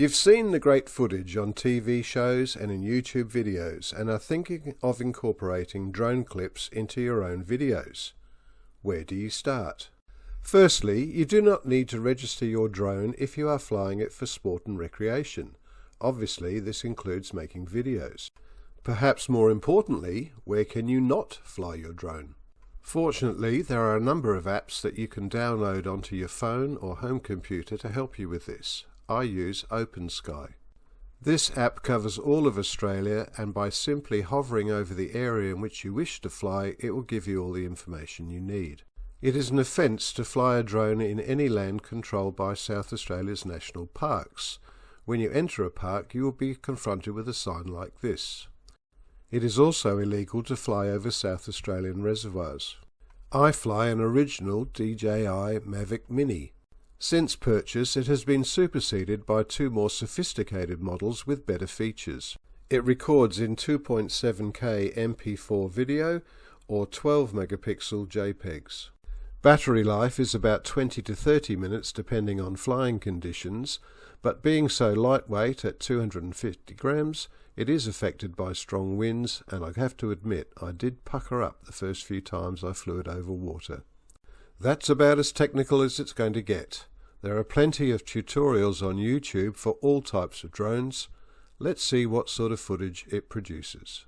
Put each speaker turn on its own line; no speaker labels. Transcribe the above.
You've seen the great footage on TV shows and in YouTube videos and are thinking of incorporating drone clips into your own videos. Where do you start? Firstly, you do not need to register your drone if you are flying it for sport and recreation. Obviously, this includes making videos. Perhaps more importantly, where can you not fly your drone? Fortunately, there are a number of apps that you can download onto your phone or home computer to help you with this. I use OpenSky. This app covers all of Australia, and by simply hovering over the area in which you wish to fly, it will give you all the information you need. It is an offence to fly a drone in any land controlled by South Australia's national parks. When you enter a park, you will be confronted with a sign like this. It is also illegal to fly over South Australian reservoirs. I fly an original DJI Mavic Mini. Since purchase, it has been superseded by two more sophisticated models with better features. It records in 2.7K MP4 video or 12 megapixel JPEGs. Battery life is about 20 to 30 minutes depending on flying conditions, but being so lightweight at 250 grams, it is affected by strong winds, and I have to admit I did pucker up the first few times I flew it over water. That's about as technical as it's going to get. There are plenty of tutorials on YouTube for all types of drones. Let's see what sort of footage it produces.